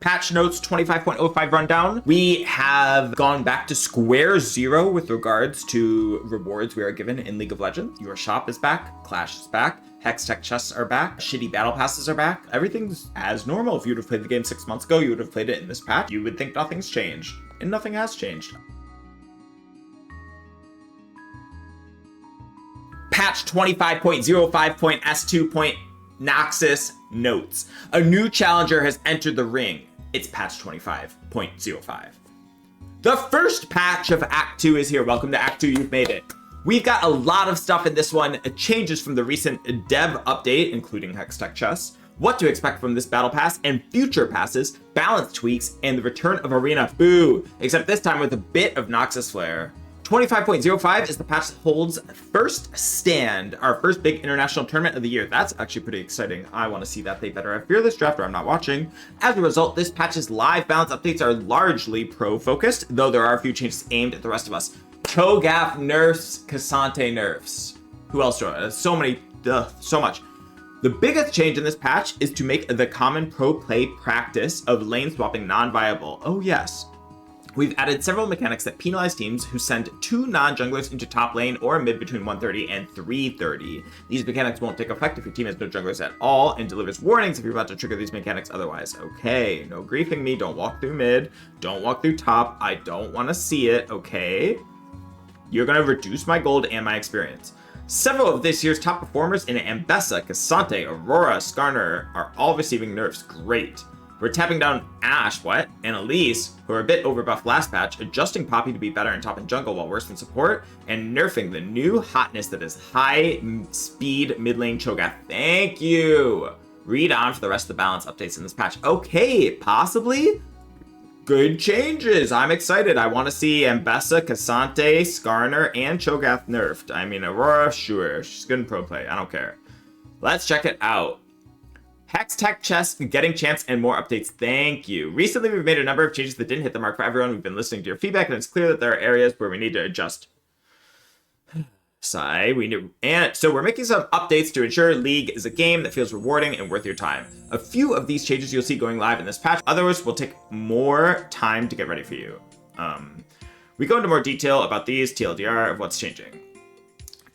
Patch notes 25.05 rundown. We have gone back to square zero with regards to rewards we are given in League of Legends. Your shop is back, Clash is back, Hex Tech chests are back, shitty battle passes are back. Everything's as normal. If you would have played the game 6 months ago, you would have played it in this patch. You would think nothing's changed, and nothing has changed. Patch 25.05.S2. Noxus notes. A new challenger has entered the ring. It's patch 25.05. The first patch of Act 2 is here. Welcome to Act 2, you've made it. We've got a lot of stuff in this one. Changes from the recent dev update, including Hex Tech chests, what to expect from this battle pass and future passes, balance tweaks, and the return of Arena. Boo! Except this time with a bit of Noxus flair. 25.05 is the patch that holds First Stand, our first big international tournament of the year. That's actually pretty exciting. I want to see that. They better have Fearless Draft or I'm not watching. As a result, this patch's live balance updates are largely pro-focused, though there are a few changes aimed at the rest of us. Cho Gath nerfs, Cassante nerfs. Who else? So many, so much. The biggest change in this patch is to make the common pro play practice of lane swapping non-viable. Oh yes. We've added several mechanics that penalize teams who send 2 non-junglers into top lane or mid between 130 and 330. These mechanics won't take effect if your team has no junglers at all and delivers warnings if you're about to trigger these mechanics otherwise. Okay, no griefing me, don't walk through mid, don't walk through top, I don't want to see it, okay? You're going to reduce my gold and my experience. Several of this year's top performers in Ambessa, Cassante, Aurora, Skarner are all receiving nerfs. Great. We're tapping down Ashe, and Elise, who are a bit overbuffed last patch, adjusting Poppy to be better in top and jungle while worse than support, and nerfing the new hotness that is high speed mid lane Cho Gath. Thank you! Read on for the rest of the balance updates in this patch. Okay, possibly? Good changes. I'm excited. I want to see Ambessa, Cassante, Skarner, and Cho Gath nerfed. I mean, Aurora, sure. She's good in pro play. I don't care. Let's check it out. Hex Tech chests, getting champs, and more updates. Thank you. Recently, we've made a number of changes that didn't hit the mark for everyone. We've been listening to your feedback, and it's clear that there are areas where we need to adjust. Sigh. And so we're making some updates to ensure League is a game that feels rewarding and worth your time. A few of these changes you'll see going live in this patch. Others will take more time to get ready for you. We go into more detail about these TLDR of what's changing.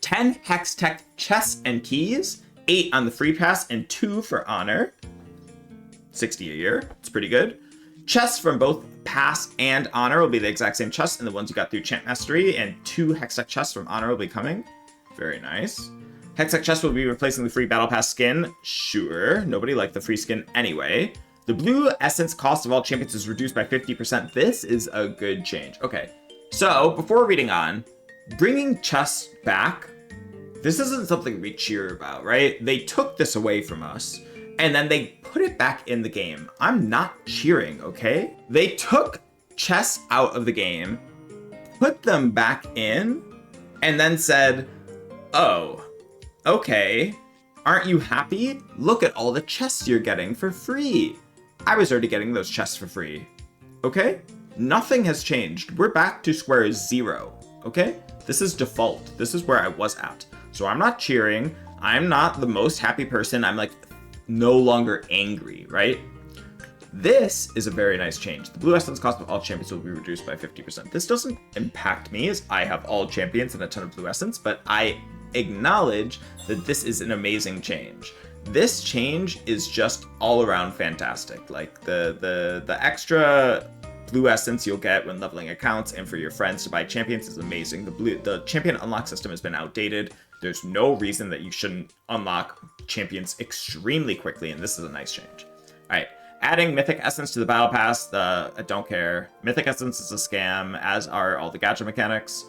10 Hex Tech chests and keys. 8 on the free pass and 2 for honor. 60 a year. It's pretty good. Chests from both pass and honor will be the exact same chests and the ones you got through Champ Mastery, and 2 Hextech chests from honor will be coming. Very nice. Hextech chests will be replacing the free battle pass skin. Sure, nobody liked the free skin anyway. The blue essence cost of all champions is reduced by 50%. This is a good change. Okay, so before reading on, bringing chests back, this isn't something we cheer about, right? They took this away from us, and then they put it back in the game. I'm not cheering, okay? They took chests out of the game, put them back in, and then said, oh, okay, aren't you happy? Look at all the chests you're getting for free. I was already getting those chests for free, okay? Nothing has changed. We're back to square zero, okay? This is default. This is where I was at. So I'm not cheering. I'm not the most happy person. I'm like no longer angry, right? This is a very nice change. The blue essence cost of all champions will be reduced by 50%. This doesn't impact me as I have all champions and a ton of blue essence, but I acknowledge that this is an amazing change. This change is just all around fantastic. Like the extra blue essence you'll get when leveling accounts and for your friends to buy champions is amazing. The champion unlock system has been outdated. There's no reason that you shouldn't unlock champions extremely quickly, and this is a nice change. All right, adding Mythic Essence to the Battle Pass, I don't care. Mythic Essence is a scam, as are all the gacha mechanics.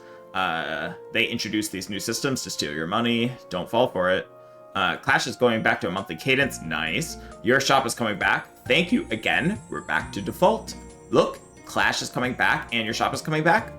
They introduced these new systems to steal your money. Don't fall for it. Clash is going back to a monthly cadence. Nice. Your shop is coming back. Thank you again. We're back to default. Look, Clash is coming back, and your shop is coming back.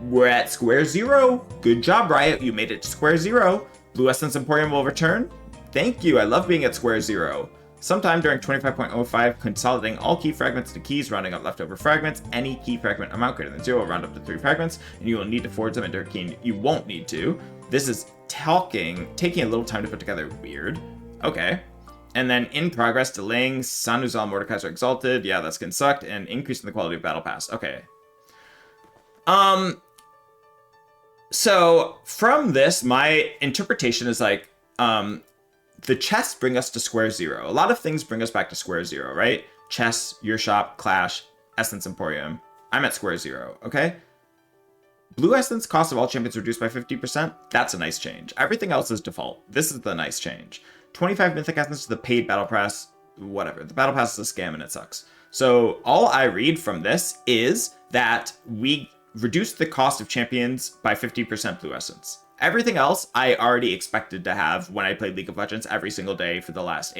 We're at square zero. Good job, Riot. You made it to square zero. Blue Essence Emporium will return. Thank you. I love being at square zero. Sometime during 25.05, consolidating all key fragments to keys, rounding up leftover fragments. Any key fragment amount greater than 0 will round up to 3 fragments, and you will need to forge them into a key. You won't need to. This is taking a little time to put together. Weird. Okay. And then in progress, delaying Sun Uzal Mordekaiser Exalted. Yeah, that skin sucked. And increasing the quality of Battle Pass. Okay. So from this, my interpretation is like, the chests bring us to square zero. A lot of things bring us back to square zero, right? Chess, Your Shop, Clash, Essence Emporium. I'm at square zero, okay? Blue Essence cost of all champions reduced by 50%. That's a nice change. Everything else is default. This is the nice change. 25 Mythic Essence to the paid Battle Pass. Whatever. The Battle Pass is a scam and it sucks. So all I read from this is that we reduced the cost of champions by 50% Blue Essence. Everything else I already expected to have when I played League of Legends every single day for the last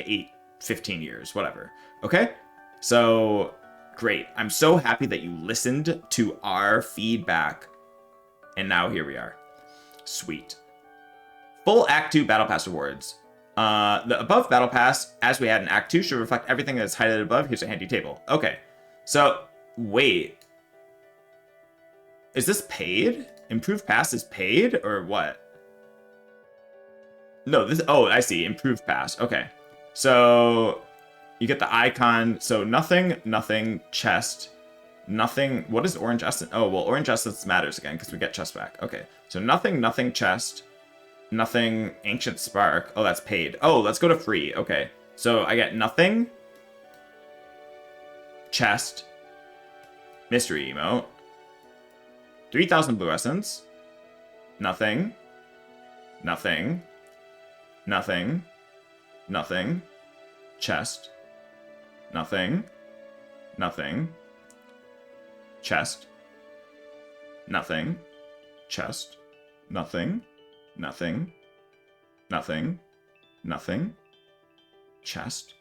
15 years, whatever. Okay? So, great. I'm so happy that you listened to our feedback. And now here we are. Sweet. Full Act 2 Battle Pass rewards. The above Battle Pass, as we had in Act 2, should reflect everything that's highlighted above. Here's a handy table. Okay. So, wait. Is this paid? Improved Pass is paid, or what? No, this... Oh, I see. Improved Pass. Okay. So, you get the icon. So, nothing, chest, nothing... What is Orange Essence? Oh, well, Orange Essence matters again, because we get chest back. Okay. So, nothing, chest, nothing, Ancient Spark. Oh, that's paid. Oh, let's go to free. Okay. So, I get nothing, chest, mystery emote, 3,000 Blue Essence. Nothing. Chest. Nothing. Chest. Nothing. Chest. Nothing. Chest.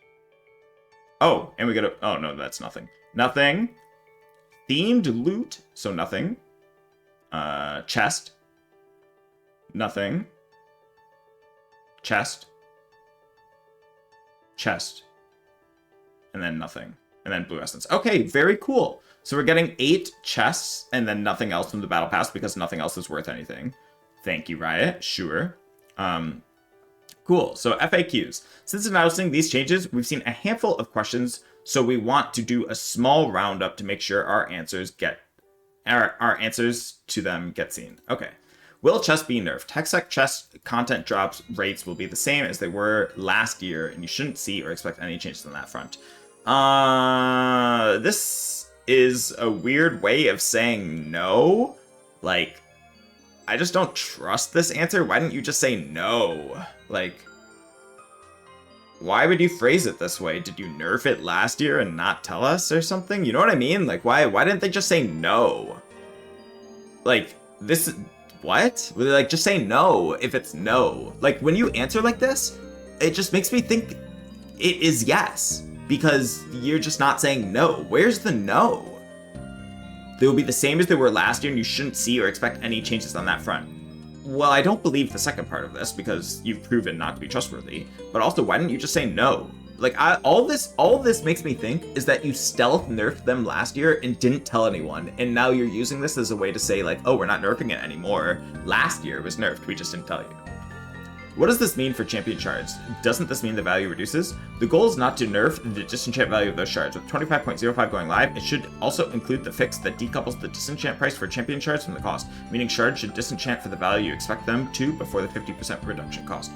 Oh, and we get a... Oh, no, that's nothing. Nothing. Themed loot. So nothing. Chest. Nothing. Chest. And then nothing. And then Blue Essence. Okay, very cool. So we're getting 8 chests and then nothing else from the Battle Pass because nothing else is worth anything. Thank you, Riot. Sure. Cool. So FAQs. Since announcing these changes, we've seen a handful of questions, so we want to do a small roundup to make sure our answers to them get seen. Okay. Will chests be nerfed? Hextech chest content drops rates will be the same as they were last year, and you shouldn't see or expect any changes on that front. This is a weird way of saying no. Like, I just don't trust this answer. Why didn't you just say no? Like, why would you phrase it this way? Did you nerf it last year and not tell us or something? You know what I mean? Like, why didn't they just say no? Like, this... What? Like, just say no if it's no. Like, when you answer like this, it just makes me think it is yes. Because you're just not saying no. Where's the no? They will be the same as they were last year, and you shouldn't see or expect any changes on that front. Well, I don't believe the second part of this, because you've proven not to be trustworthy. But also, why didn't you just say no? Like, all this makes me think is that you stealth nerfed them last year and didn't tell anyone, and now you're using this as a way to say, like, oh, we're not nerfing it anymore. Last year it was nerfed, we just didn't tell you. What does this mean for champion shards? Doesn't this mean the value reduces? The goal is not to nerf the disenchant value of those shards. With 25.05 going live, it should also include the fix that decouples the disenchant price for champion shards from the cost, meaning shards should disenchant for the value you expect them to before the 50% reduction cost.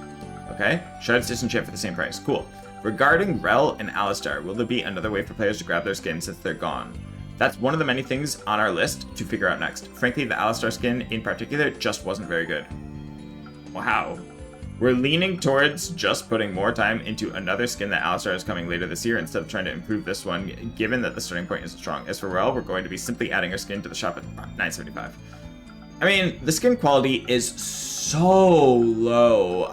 Okay? Shards disenchant for the same price. Cool. Regarding Rel and Alistar, will there be another way for players to grab their skin since they're gone? That's one of the many things on our list to figure out next. Frankly, the Alistar skin in particular just wasn't very good. Wow. We're leaning towards just putting more time into another skin that Alistar is coming later this year instead of trying to improve this one, given that the starting point isn't strong. As for Rel, we're going to be simply adding our skin to the shop at $9.75. I mean, the skin quality is so low.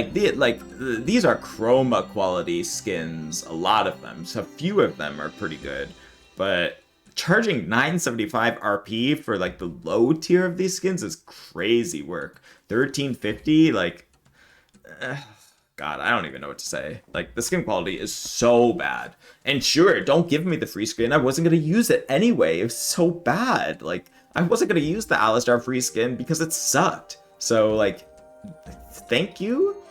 These are chroma quality skins, a lot of them. So a few of them are pretty good, but charging $9.75 RP for like the low tier of these skins is crazy work. $13.50, like, God, I don't even know what to say. Like, the skin quality is so bad. And sure, don't give me the free skin. I wasn't gonna use it anyway. It was so bad. Like, I wasn't gonna use the Alistar free skin because it sucked. So, like, thank you.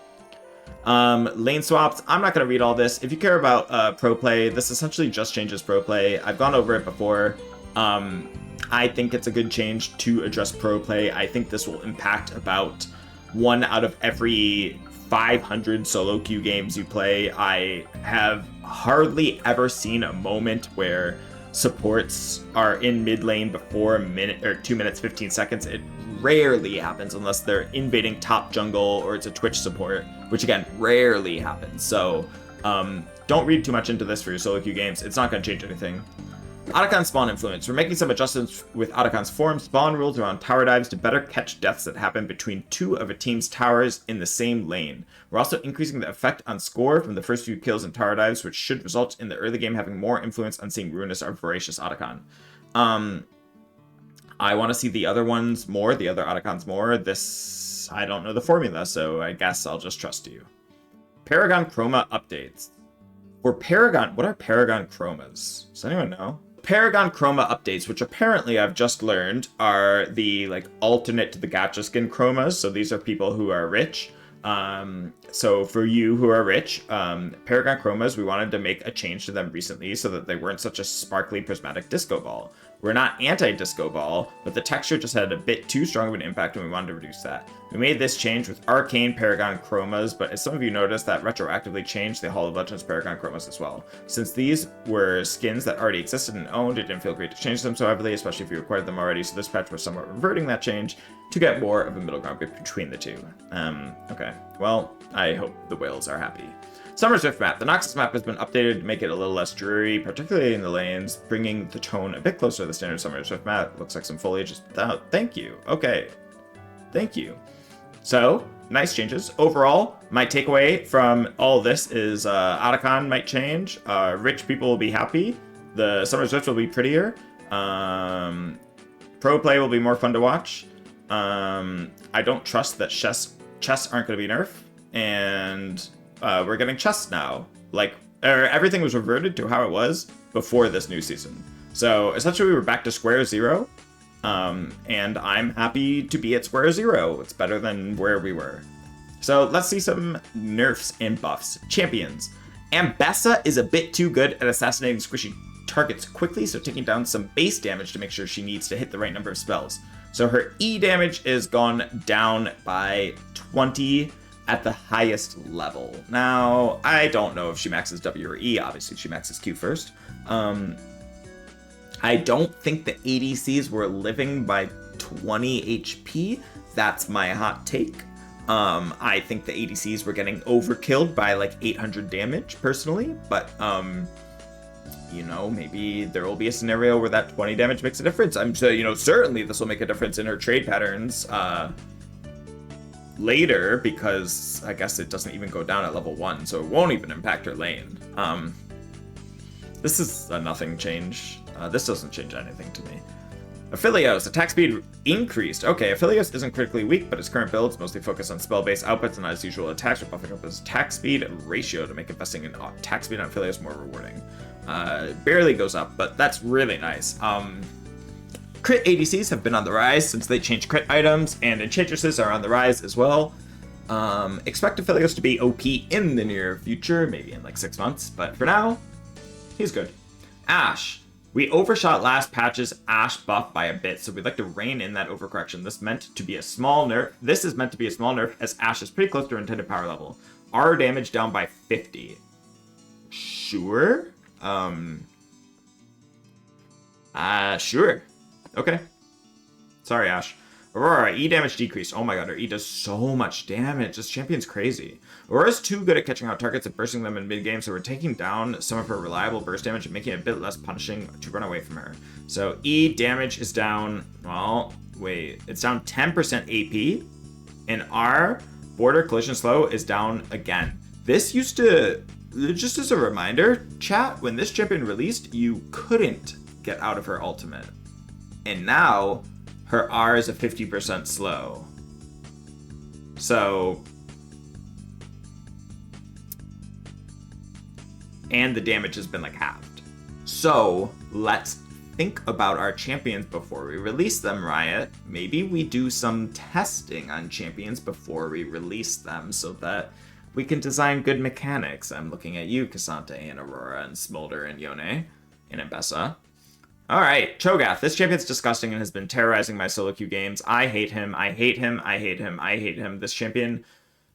Lane swaps, I'm not going to read all this. If you care about pro play, this essentially just changes pro play. I've gone over it before. I think it's a good change to address pro play. I think this will impact about 1 out of every 500 solo queue games you play. I have hardly ever seen a moment where supports are in mid lane before a minute or 2 minutes 15 seconds. It rarely happens unless they're invading top jungle or it's a Twitch support, which again rarely happens. So don't read too much into this for your solo queue games. It's not going to change anything. Otacon spawn influence. We're making some adjustments with Otacon's form spawn rules around tower dives to better catch deaths that happen between 2 of a team's towers in the same lane. We're also increasing the effect on score from the first few kills in tower dives, which should result in the early game having more influence on seeing Ruinous or Voracious Otacon. I want to see the other ones more, the other Otacons more. This, I don't know the formula, so I guess I'll just trust you. Paragon Chroma updates. For Paragon, what are Paragon Chromas? Does anyone know? Paragon Chroma updates, which apparently I've just learned are the alternate to the gacha skin chromas. So these are people who are rich. So for you who are rich, Paragon Chromas, we wanted to make a change to them recently so that they weren't such a sparkly prismatic disco ball. We're not anti-disco ball, but the texture just had a bit too strong of an impact and we wanted to reduce that. We made this change with Arcane Paragon Chromas, but as some of you noticed, that retroactively changed the Hall of Legends Paragon Chromas as well. Since these were skins that already existed and owned, it didn't feel great to change them so heavily, especially if you acquired them already, so this patch was somewhat reverting that change to get more of a middle ground between the two. Okay, well, I hope the whales are happy. Summer's Rift map. The Noxus map has been updated to make it a little less dreary, particularly in the lanes, bringing the tone a bit closer to the standard Summer's Rift map. Looks like some foliage is out. Thank you. Okay. Thank you. So, nice changes. Overall, my takeaway from all this is Otacon might change. Rich people will be happy. The Summer's Rift will be prettier. Pro play will be more fun to watch. I don't trust that chests aren't going to be nerfed. And we're getting chests now. Everything was reverted to how it was before this new season. So essentially we were back to square zero. And I'm happy to be at square zero. It's better than where we were. So let's see some nerfs and buffs. Champions. Ambessa is a bit too good at assassinating squishy targets quickly, so taking down some base damage to make sure she needs to hit the right number of spells. So her E damage is gone down by 20 at the highest level. Now, I don't know if she maxes W or E. Obviously, she maxes Q first. I don't think the ADCs were living by 20 HP. That's my hot take. I think the ADCs were getting overkilled by 800 damage, personally. But, maybe there will be a scenario where that 20 damage makes a difference. I'm sure, certainly this will make a difference in her trade patterns, later, because I guess it doesn't even go down at level 1, so it won't even impact her lane. This is a nothing change. This doesn't change anything to me. Aphelios, attack speed increased. Okay, Aphelios isn't critically weak, but his current builds mostly focus on spell-based outputs and as usual attacks are buffing up his attack speed ratio to make investing in attack speed on Aphelios more rewarding. Barely goes up, but that's really nice. Crit ADCs have been on the rise since they changed crit items, and Enchantresses are on the rise as well. Expect Aphelios to be OP in the near future, maybe in 6 months, but for now, he's good. Ashe. We overshot last patch's Ashe buff by a bit, so we'd like to rein in that overcorrection. This is meant to be a small nerf, as Ashe is pretty close to her intended power level. R damage down by 50. Sure? Sure. Okay. Sorry, Ashe. Aurora, E damage decreased. Oh my god, her E does so much damage. This champion's crazy. Aurora's too good at catching out targets and bursting them in mid-game, so we're taking down some of her reliable burst damage and making it a bit less punishing to run away from her. So E damage is down, it's down 10% AP, and R, border collision slow, is down again. This used to, just as a reminder, chat, when this champion released, you couldn't get out of her ultimate. And now, her R is a 50% slow. So, and the damage has been halved. So, let's think about our champions before we release them, Riot. Maybe we do some testing on champions before we release them so that we can design good mechanics. I'm looking at you, Cassante and Aurora and Smolder and Yone and Ambessa. Alright, Cho Gath. This champion's disgusting and has been terrorizing my solo queue games. I hate him. I hate him. I hate him. I hate him. This champion...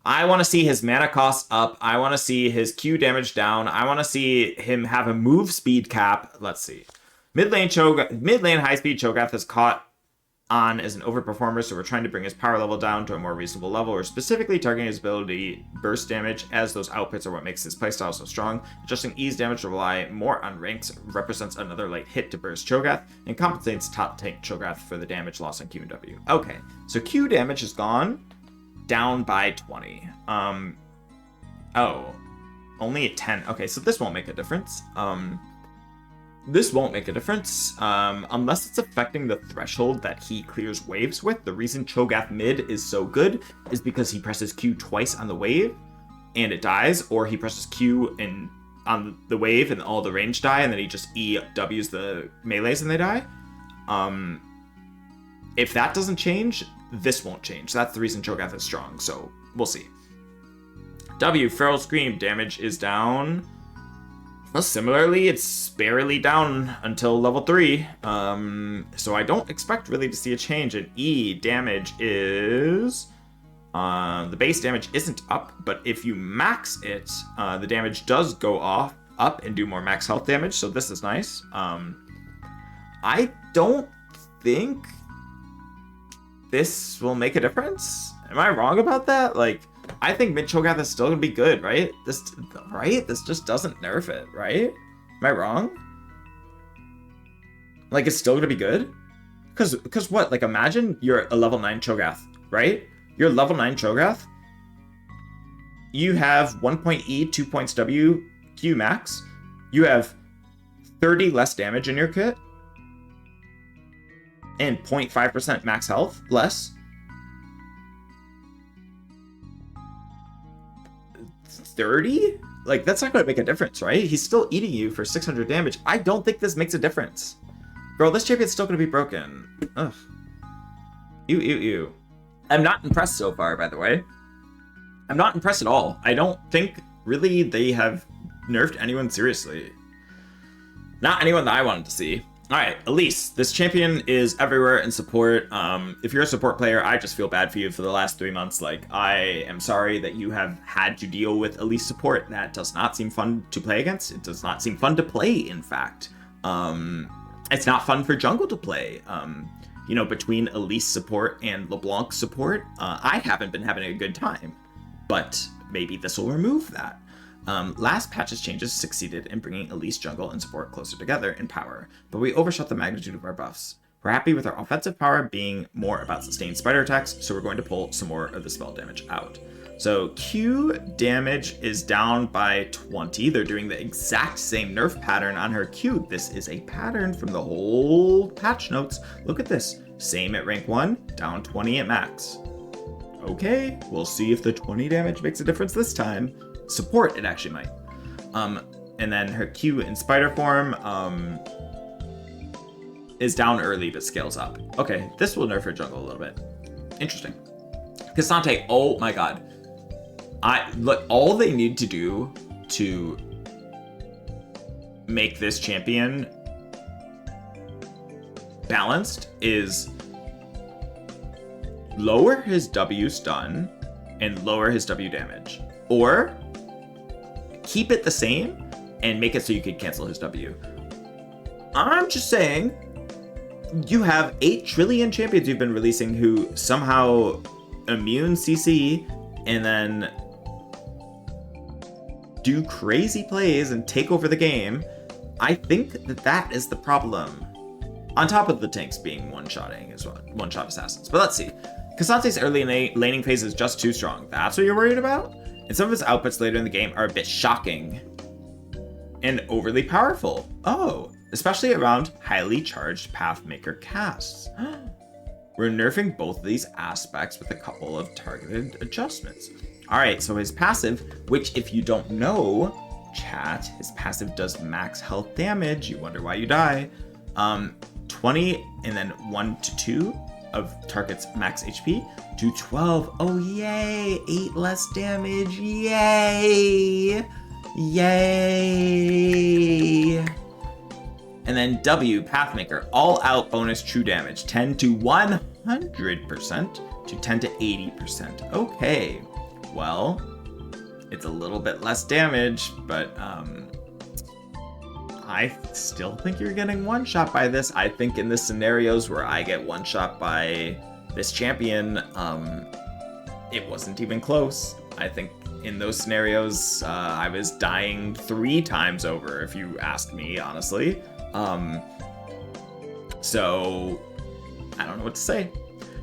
I want to see his mana cost up. I want to see his Q damage down. I want to see him have a move speed cap. Let's see. Mid lane high speed Cho Gath is caught on as an overperformer, so we're trying to bring his power level down to a more reasonable level. We're specifically targeting his ability burst damage, as those outputs are what makes his playstyle so strong. Adjusting ease damage to rely more on ranks represents another light hit to burst Cho Gath, and compensates top tank Cho Gath for the damage loss on Q and W. Okay, so Q damage is gone. Down by 20. Oh, only at 10. Okay, so this won't make a difference. This won't make a difference unless it's affecting the threshold that he clears waves with. The reason Cho Gath mid is so good is because he presses Q twice on the wave and it dies, or he presses Q on the wave and all the range die, and then he just EWs the melees and they die. If that doesn't change, this won't change. That's the reason Cho Gath is strong, so we'll see. W, Feral Scream, damage is down. Well, similarly, it's barely down until level 3. So I don't expect really to see a change. And E, damage is... the base damage isn't up, but if you max it, the damage does go up and do more max health damage, so this is nice. I don't think this will make a difference. Am I wrong about that? Like, I think mid Cho Gath is still gonna be good, right? This just doesn't nerf it, right? Am I wrong? Like, it's still gonna be good? Because what? Like, imagine you're a level 9 Cho Gath, right? You're level 9 Cho Gath. You have 1 point E, 2 points W, Q max. You have 30 less damage in your kit. And 0.5% max health less. 30? Like, that's not going to make a difference, right? He's still eating you for 600 damage. I don't think this makes a difference. Girl, this champion's still going to be broken. Ugh. Ew. I'm not impressed so far, by the way. I'm not impressed at all. I don't think, really, they have nerfed anyone seriously. Not anyone that I wanted to see. Alright, Elise. This champion is everywhere in support. If you're a support player, I just feel bad for you for the last 3 months. Like, I am sorry that you have had to deal with Elise support. That does not seem fun to play against. It does not seem fun to play, in fact. It's not fun for jungle to play. You know, between Elise support and LeBlanc support, I haven't been having a good time. But maybe this will remove that. Last patch's changes succeeded in bringing Elise jungle and support closer together in power, but we overshot the magnitude of our buffs. We're happy with our offensive power being more about sustained spider attacks, so we're going to pull some more of the spell damage out. So Q damage is down by 20. They're doing the exact same nerf pattern on her Q. This is a pattern from the whole patch notes. Look at this. Same at rank 1, down 20 at max. Okay, we'll see if the 20 damage makes a difference this time. Support, it actually might. And then her Q in spider form is down early but scales up. Okay, this will nerf her jungle a little bit. Interesting. Cassante, oh my god. Look, all they need to do to make this champion balanced is lower his W stun and lower his W damage. Or keep it the same and make it so you can cancel his W. I'm just saying, you have 8 trillion champions you've been releasing who somehow immune CC and then do crazy plays and take over the game. I think that is the problem. On top of the tanks being one-shotting as well, one-shot assassins. But let's see. Cassante's early laning phase is just too strong. That's what you're worried about? And some of his outputs later in the game are a bit shocking and overly powerful. Oh, especially around highly charged Pathmaker casts. We're nerfing both of these aspects with a couple of targeted adjustments. All right, so his passive, which if you don't know, chat, his passive does max health damage. You wonder why you die. 20 and then 1 to 2 of target's max HP to 12. Oh, yay! 8 less damage. Yay! Yay! And then W, Pathmaker, all out bonus true damage, 10 to 100% to 10 to 80%. Okay, well, it's a little bit less damage, but I still think you're getting one shot by this. I think in the scenarios where I get one shot by this champion, it wasn't even close. I think in those scenarios, I was dying 3 times over, if you ask me, honestly. So I don't know what to say.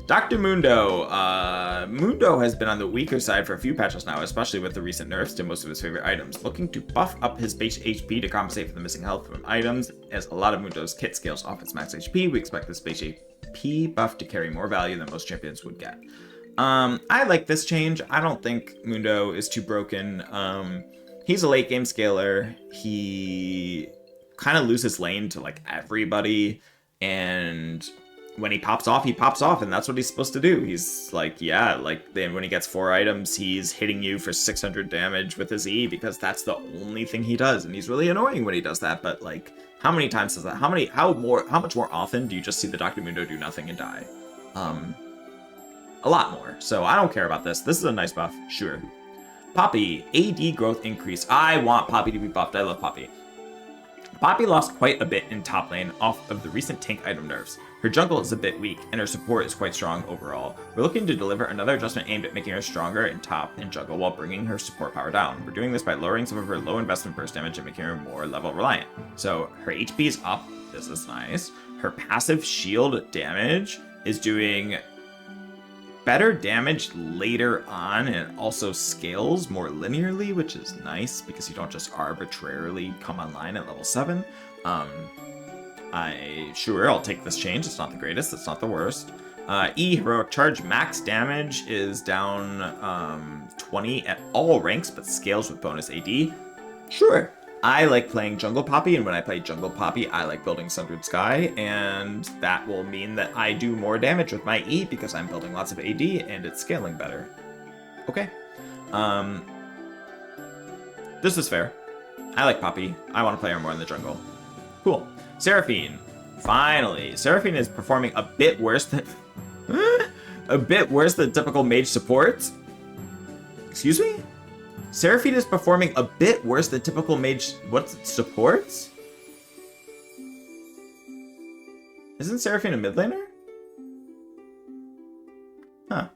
Dr. Mundo. Mundo has been on the weaker side for a few patches now, especially with the recent nerfs to most of his favorite items. Looking to buff up his base HP to compensate for the missing health from items. As a lot of Mundo's kit scales off its max HP, we expect this base HP buff to carry more value than most champions would get. I like this change. I don't think Mundo is too broken. He's a late game scaler. He kind of loses lane to like everybody, and when he pops off, and that's what he's supposed to do. He's like, yeah, like then when he gets 4 items, he's hitting you for 600 damage with his E because that's the only thing he does, and he's really annoying when he does that. But like, how many times does that? How much more often do you just see the Dr. Mundo do nothing and die? A lot more. So I don't care about this. This is a nice buff, sure. Poppy, AD growth increase. I want Poppy to be buffed. I love Poppy. Poppy lost quite a bit in top lane off of the recent tank item nerfs. Her jungle is a bit weak, and her support is quite strong overall. We're looking to deliver another adjustment aimed at making her stronger in top and jungle while bringing her support power down. We're doing this by lowering some of her low investment burst damage and making her more level reliant. So her HP is up. This is nice. Her passive shield damage is doing better damage later on, and it also scales more linearly, which is nice because you don't just arbitrarily come online at level 7. I'll take this change. It's not the greatest, it's not the worst. E, heroic charge, max damage is down 20 at all ranks, but scales with bonus AD. Sure. I like playing Jungle Poppy, and when I play Jungle Poppy, I like building Sundered Sky, and that will mean that I do more damage with my E because I'm building lots of AD, and it's scaling better. Okay. This is fair. I like Poppy. I want to play her more in the jungle. Cool. Seraphine. Finally. Seraphine is performing a bit worse than... typical mage support. Excuse me? Seraphine is performing a bit worse than typical mage... supports? Isn't Seraphine a mid laner? Huh.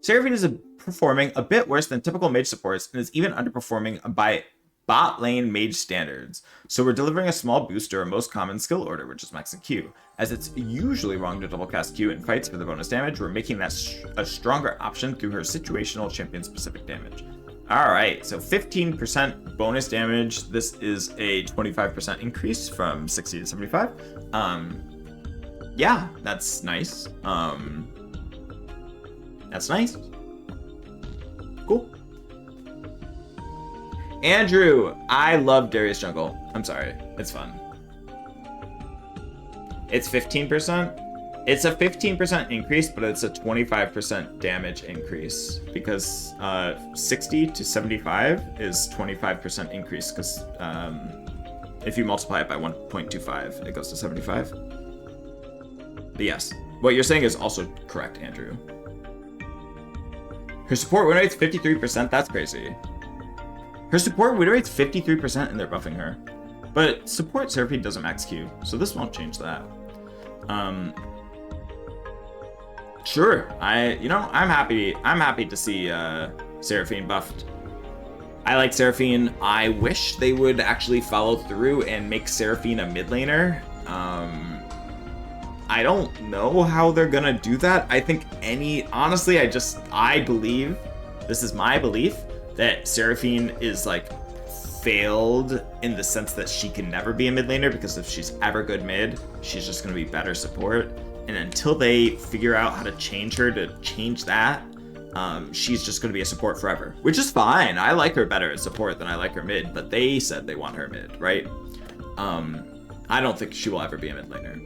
Seraphine is performing a bit worse than typical mage supports and is even underperforming by bot lane mage standards. So we're delivering a small boost to our most common skill order, which is max and Q. As it's usually wrong to double cast Q in fights for the bonus damage, we're making that a stronger option through her situational champion specific damage. Alright, so 15% bonus damage. This is a 25% increase from 60 to 75. Yeah, that's nice. That's nice. Cool. Andrew, I love Darius jungle. I'm sorry, it's fun. It's 15%. It's a 15% increase, but it's a 25% damage increase because 60 to 75 is 25% increase because if you multiply it by 1.25, it goes to 75. But yes, what you're saying is also correct, Andrew. Her support win rate's 53%. That's crazy. Her support win rate's 53% and they're buffing her. But support Seraphine doesn't max Q, so this won't change that. Sure, I'm happy to see Seraphine buffed. I like Seraphine. I wish they would actually follow through and make Seraphine a mid laner. I don't know how they're gonna do that. I think honestly, I believe, this is my belief, that Seraphine is like failed in the sense that she can never be a mid laner because if she's ever good mid, she's just gonna be better support. And until they figure out how to change her to change that, she's just gonna be a support forever, which is fine. I like her better as support than I like her mid, but they said they want her mid, right? I don't think she will ever be a mid laner.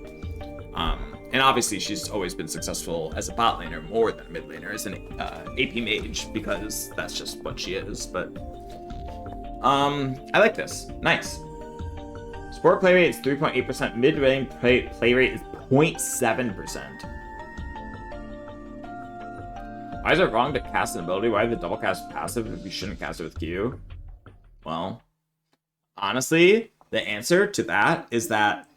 And obviously she's always been successful as a bot laner more than a mid laner as an AP mage, because that's just what she is. But I like this. Nice. Support play rate is 3.8%. Mid lane play rate is 0.7%. Why is it wrong to cast an ability? Why the double cast passive if you shouldn't cast it with Q? Well, honestly, the answer to that is that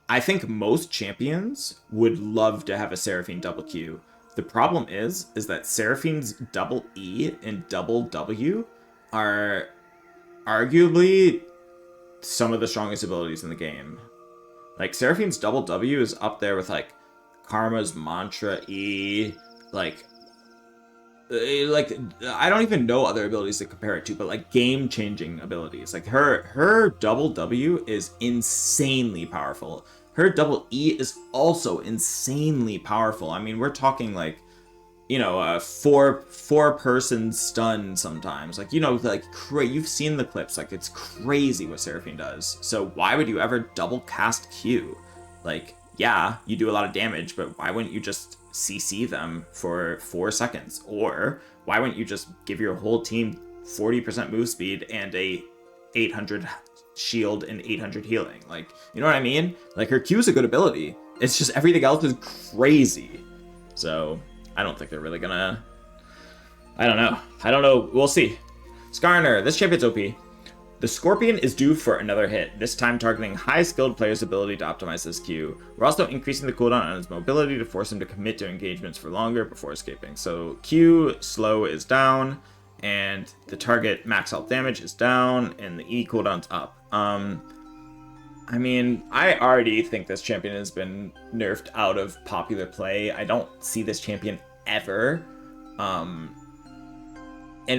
I think most champions would love to have a Seraphine double Q. The problem is that Seraphine's double E and double W are arguably some of the strongest abilities in the game. Like, Seraphine's double W is up there with, like, Karma's Mantra E, like I don't even know other abilities to compare it to, but like game-changing abilities. Like her double W is insanely powerful. Her double E is also insanely powerful. I mean, we're talking like, you know, a four-person stun sometimes. Like, you know, like you've seen the clips. Like, it's crazy what Seraphine does. So why would you ever double cast Q? Like, yeah, you do a lot of damage, but why wouldn't you just CC them for 4 seconds? Or why wouldn't you just give your whole team 40% move speed and a 800 shield and 800 healing? Like, you know what I mean? Like, her Q is a good ability. It's just everything else is crazy. So I don't think they're really gonna... I don't know. We'll see. Skarner, this champion's OP. The Scorpion is due for another hit, this time targeting high-skilled players' ability to optimize this Q. We're also increasing the cooldown on his mobility to force him to commit to engagements for longer before escaping. So Q slow is down, and the target max health damage is down, and the E cooldown's up. I mean, I already think this champion has been nerfed out of popular play. I don't see this champion ever. And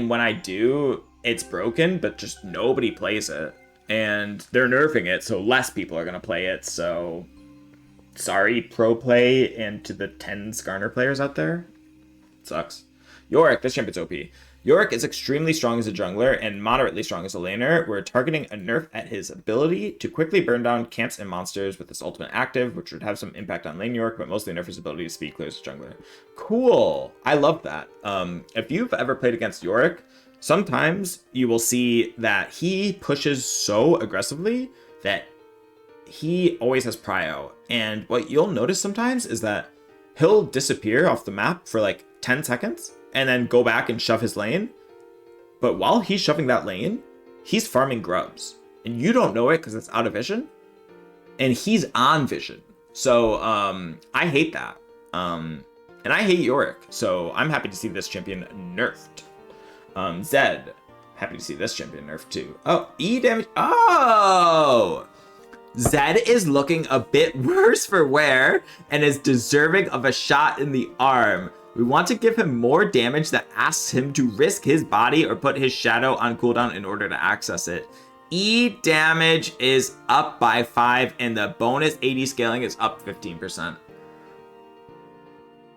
when I do, it's broken, but just nobody plays it. And they're nerfing it, so less people are going to play it. So, sorry, pro play, and to the 10 Skarner players out there. Sucks. Yorick, this champion's OP. Yorick is extremely strong as a jungler and moderately strong as a laner. We're targeting a nerf at his ability to quickly burn down camps and monsters with this ultimate active, which would have some impact on lane Yorick, but mostly nerf his ability to speed clear as a jungler. Cool. I love that. If you've ever played against Yorick, sometimes you will see that he pushes so aggressively that he always has prio. And what you'll notice sometimes is that he'll disappear off the map for like 10 seconds and then go back and shove his lane. But while he's shoving that lane, he's farming grubs. And you don't know it because it's out of vision. And he's on vision. So I hate that. And I hate Yorick. So I'm happy to see this champion nerfed. Zed, happy to see this champion nerfed too. Oh, E damage. Oh! Zed is looking a bit worse for wear and is deserving of a shot in the arm. We want to give him more damage that asks him to risk his body or put his shadow on cooldown in order to access it. E damage is up by 5 and the bonus AD scaling is up 15%.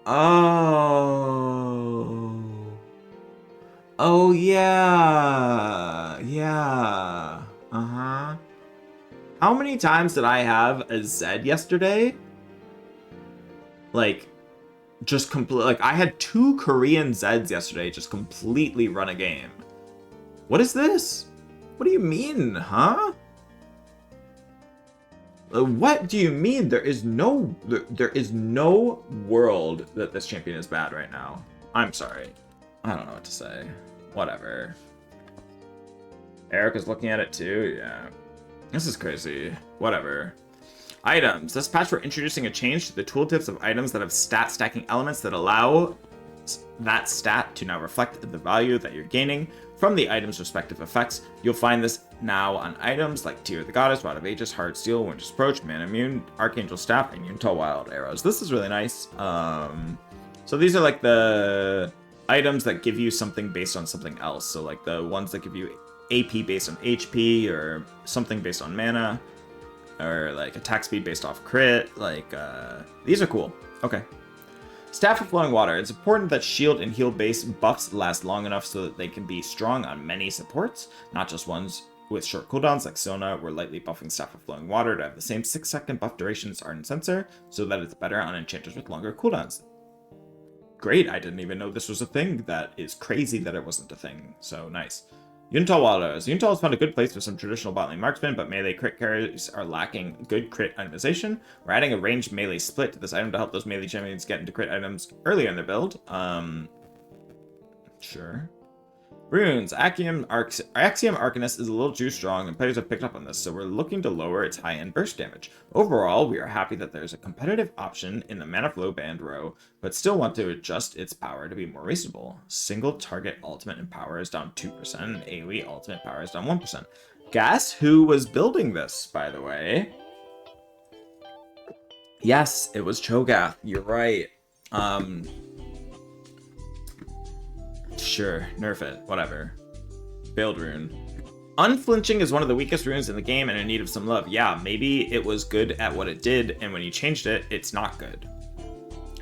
Oh. Oh, yeah. Yeah. Uh-huh. How many times did I have a Zed yesterday? Like, just complete. Like, I had 2 Korean Zeds yesterday just completely run a game. What is this? What do you mean, huh? What do you mean? There is no world that this champion is bad right now. I'm sorry. I don't know what to say. Whatever. Eric is looking at it too. Yeah. This is crazy. Whatever. Items. This patch we're introducing a change to the tooltips of items that have stat stacking elements that allow that stat to now reflect the value that you're gaining from the item's respective effects. You'll find this now on items like Tear of the Goddess, Rod of Ages, Hard Steel, Winter's Approach, Man Immune, Archangel Staff, and Yuntal Wild Arrows. This is really nice. So these are like the items that give you something based on something else. So like the ones that give you AP based on HP or something based on mana or like attack speed based off crit. Like these are cool. Okay. Staff of Flowing Water. It's important that shield and heal base buffs last long enough so that they can be strong on many supports, not just ones with short cooldowns like Sona, we're lightly buffing Staff of Flowing Water to have the same 6-second buff duration as Ardent Censer, so that it's better on enchanters with longer cooldowns. Great, I didn't even know this was a thing. That is crazy that it wasn't a thing, so nice. Yuntal Wallows. Yuntal has found a good place for some traditional bot lane marksman, but melee crit carries are lacking good crit itemization. We're adding a ranged melee split to this item to help those melee champions get into crit items earlier in their build. Sure. Runes. Axiom Arcanist is a little too strong, and players have picked up on this, so we're looking to lower its high-end burst damage. Overall, we are happy that there's a competitive option in the mana flow band row, but still want to adjust its power to be more reasonable. Single target ultimate and power is down 2%, and AoE ultimate power is down 1%. Guess who was building this, by the way? Yes, it was Cho Gath. You're right. Sure, nerf it, whatever. Build rune. Unflinching is one of the weakest runes in the game and in need of some love. Yeah, maybe it was good at what it did, and when you changed it, it's not good.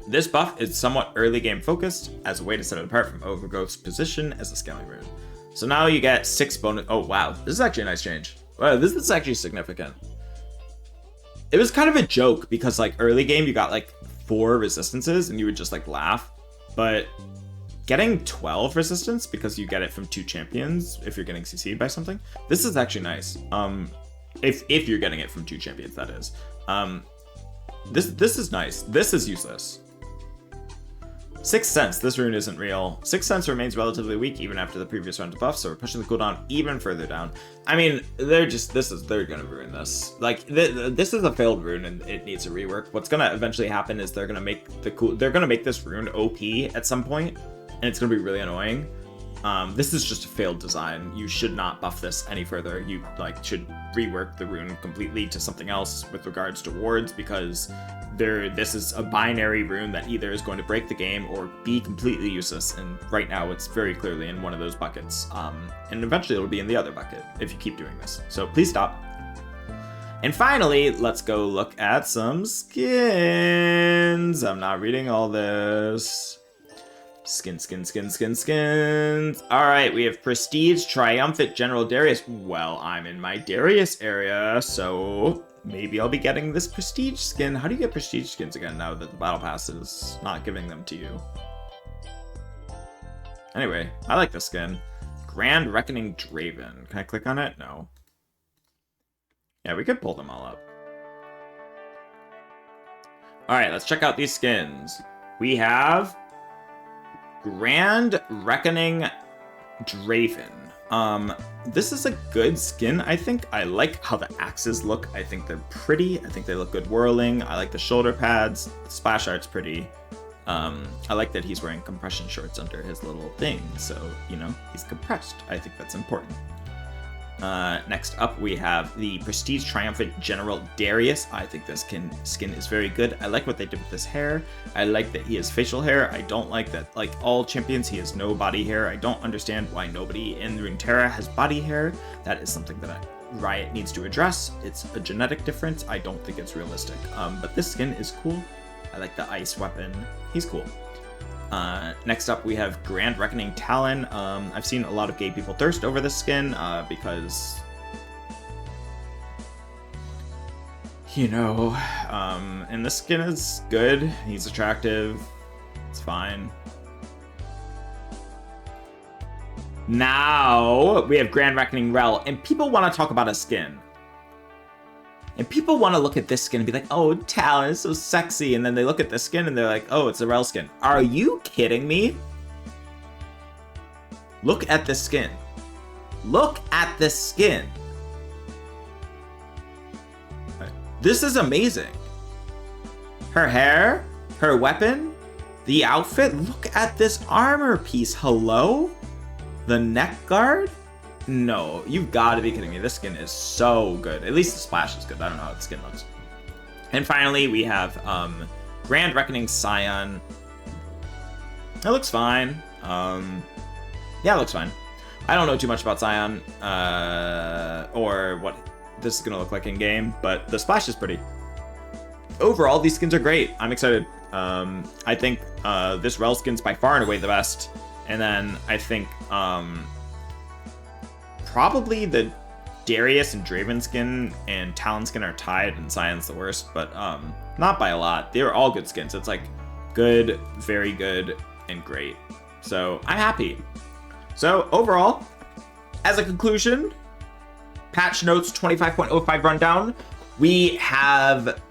This buff is somewhat early game focused as a way to set it apart from Overgrowth's position as a scaling rune. So now you get 6 bonus. Oh wow, this is actually a nice change. Wow, this is actually significant. It was kind of a joke because like early game you got like 4 resistances and you would just like laugh, but getting 12 resistance because you get it from 2 champions if you're getting CC'd by something, this is actually nice. If you're getting it from 2 champions, that is. This is nice. This is useless. 6th Sense. This rune isn't real. 6th Sense remains relatively weak even after the previous round of buff, so we're pushing the cooldown even further down. I mean, they're gonna ruin this. Like, this is a failed rune and it needs a rework. What's gonna eventually happen is they're gonna make this rune OP at some point, and it's gonna be really annoying. This is just a failed design. You should not buff this any further. You should rework the rune completely to something else with regards to wards, because this is a binary rune that either is going to break the game or be completely useless, and right now it's very clearly in one of those buckets. And eventually it'll be in the other bucket if you keep doing this. So please stop. And finally, let's go look at some skins. I'm not reading all this. Skins. All right, we have Prestige Triumphant General Darius. Well, I'm in my Darius area, so maybe I'll be getting this Prestige skin. How do you get Prestige skins again now that the Battle Pass is not giving them to you? Anyway, I like this skin. Grand Reckoning Draven. Can I click on it? No. Yeah, we could pull them all up. All right, let's check out these skins. We have Grand Reckoning Draven. This is a good skin, I think. I like how the axes look. I think they're pretty. I think they look good whirling. I like the shoulder pads. The splash art's pretty. I like that he's wearing compression shorts under his little thing, so, you know, he's compressed. I think that's important. Next up, we have the Prestige Triumphant General Darius. I think this skin is very good. I like what they did with his hair. I like that he has facial hair. I don't like that, like all champions, he has no body hair. I don't understand why nobody in Runeterra has body hair. That is something that Riot needs to address. It's a genetic difference. I don't think it's realistic. But this skin is cool. I like the ice weapon. He's cool. Next up, we have Grand Reckoning Talon. I've seen a lot of gay people thirst over this skin, because, you know, and this skin is good. He's attractive. It's fine. Now, we have Grand Reckoning Rel, and people want to talk about a skin. And people want to look at this skin and be like, oh, Talon is so sexy. And then they look at this skin and they're like, oh, it's a Rel skin. Are you kidding me? Look at this skin. Look at this skin. This is amazing. Her hair, her weapon, the outfit. Look at this armor piece. Hello? The neck guard? No, you've got to be kidding me. This skin is so good. At least the splash is good. I don't know how the skin looks. And finally, we have Grand Reckoning Scion. That looks fine. Yeah, it looks fine. I don't know too much about Scion or what this is going to look like in game, but the splash is pretty. Overall, these skins are great. I'm excited. I think this Rel skin's by far and away the best. And then I think probably the Darius and Draven skin and Talon skin are tied, and Cyan's the worst, but not by a lot. They're all good skins. It's like good, very good, and great. So I'm happy. So overall, as a conclusion, patch notes 25.05 rundown, we have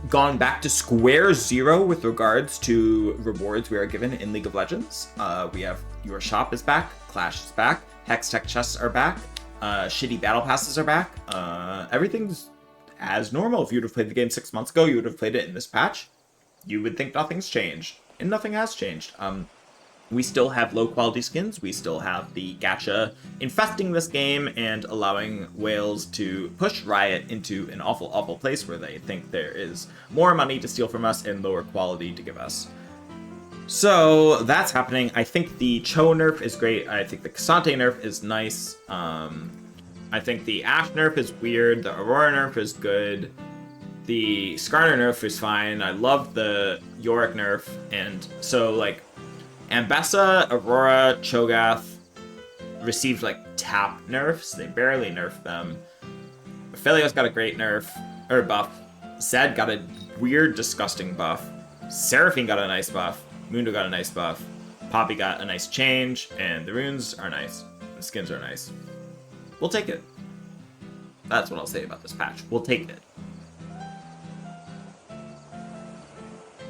gone back to square zero with regards to rewards we are given in League of Legends. We have Your Shop is back, Clash is back, Hex Tech chests are back, shitty battle passes are back. Everything's as normal. If you would have played the game 6 months ago, you would have played it in this patch. You would think nothing's changed, and nothing has changed. We still have low quality skins. We still have the gacha infesting this game and allowing whales to push Riot into an awful, awful place where they think there is more money to steal from us and lower quality to give us. So that's happening. I think the Cho nerf is great. I think the K'Sante nerf is nice. I think the Ashe nerf is weird. The Aurora nerf is good. The Skarner nerf is fine. I love the Yorick nerf. And so, like, Ambessa, Aurora, Cho Gath received, like, tap nerfs. They barely nerfed them. Aphelios got a great nerf, or buff. Zed got a weird, disgusting buff. Seraphine got a nice buff. Mundo got a nice buff. Poppy got a nice change. And the runes are nice. The skins are nice. We'll take it. That's what I'll say about this patch. We'll take it.